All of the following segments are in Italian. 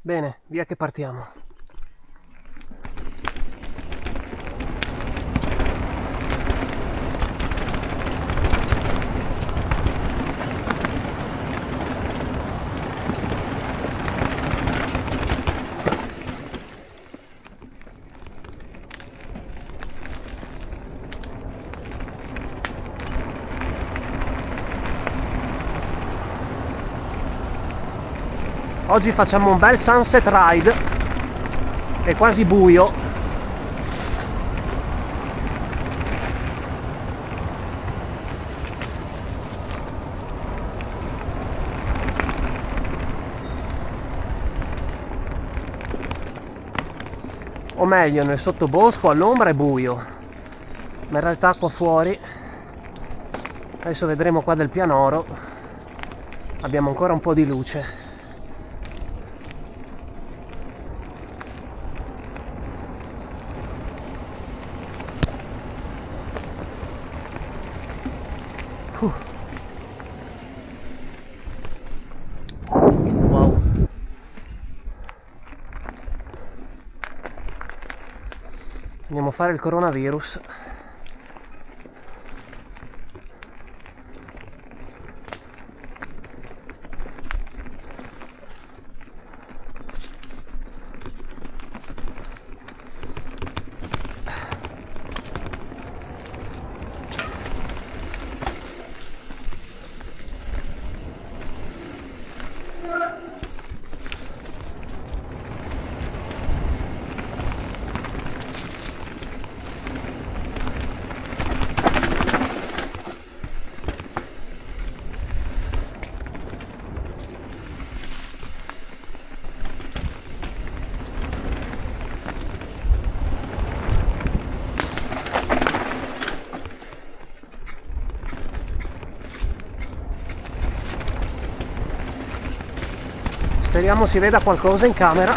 Bene, via che partiamo. Oggi facciamo un bel sunset ride, è quasi buio. O meglio, nel sottobosco all'ombra è buio, ma in realtà qua fuori, adesso vedremo qua del pianoro, abbiamo ancora un po' di luce. Wow. Andiamo a fare il coronavirus. Speriamo si veda qualcosa in camera.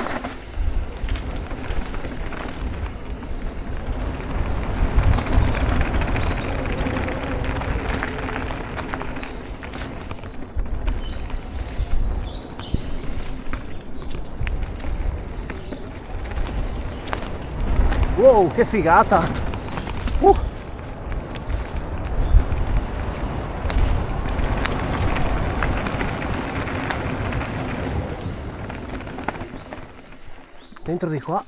Wow, che figata! Dentro di qua.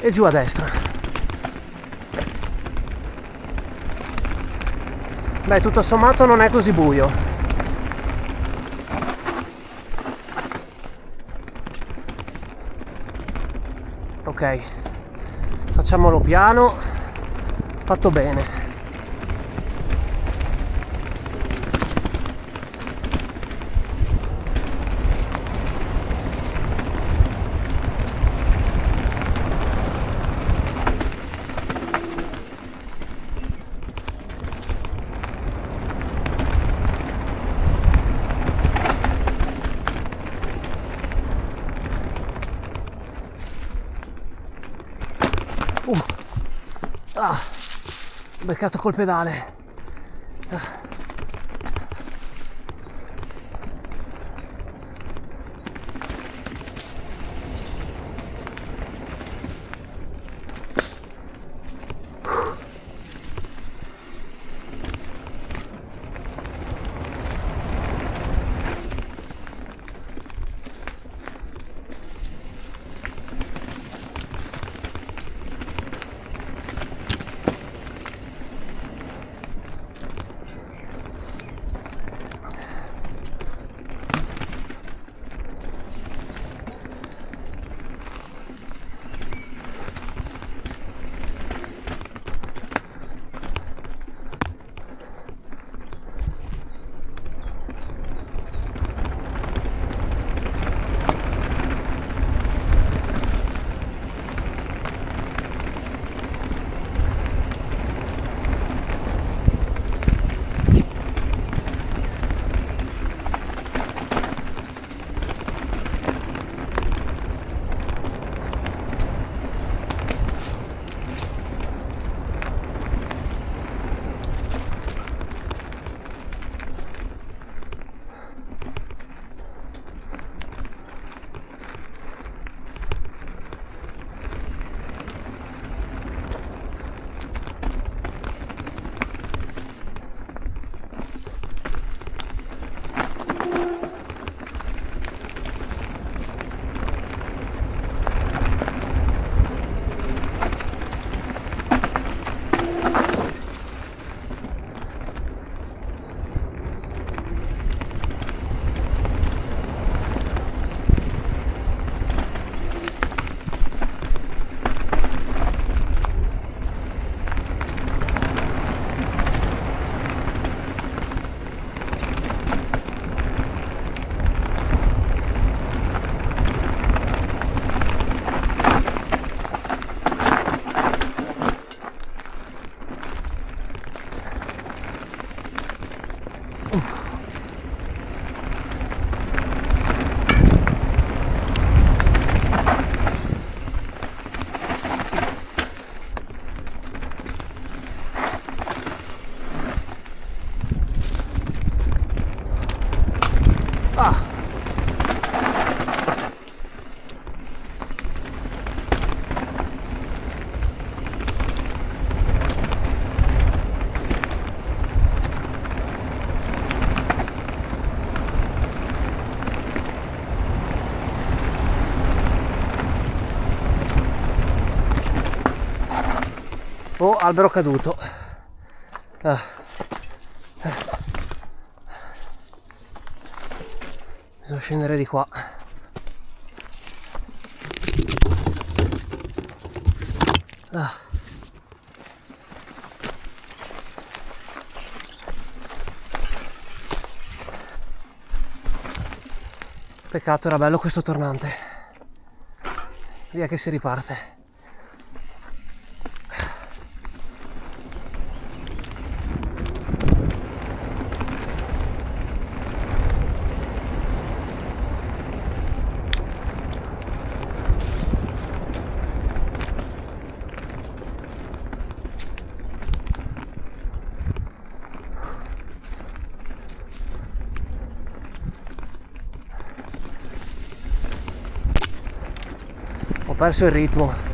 E giù a destra. Beh, tutto sommato non è così buio. Ok, facciamolo piano, fatto bene. Ho beccato col pedale. Oh, albero caduto. Bisogna scendere di qua. Peccato, era bello questo tornante. Via che si riparte. Ho perso il ritmo.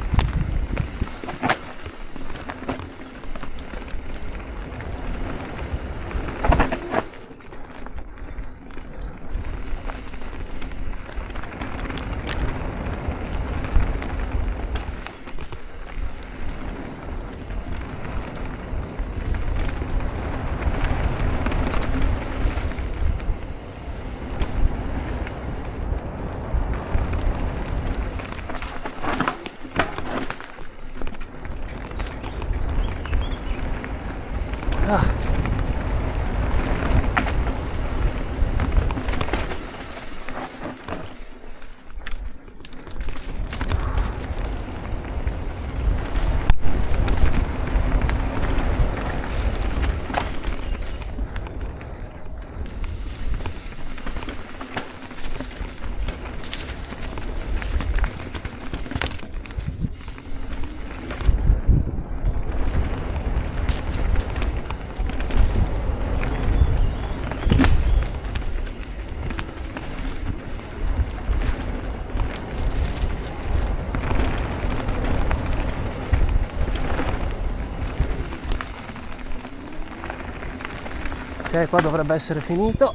Ok, qua dovrebbe essere finito.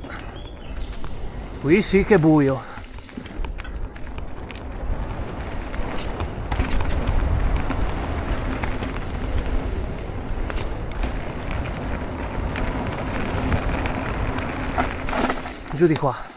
Qui sì che è buio. Giù di qua.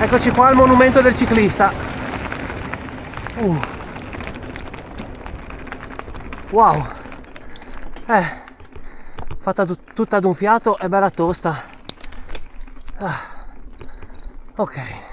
Eccoci qua al monumento del ciclista. Wow, fatta tutta ad un fiato e bella tosta. Ok.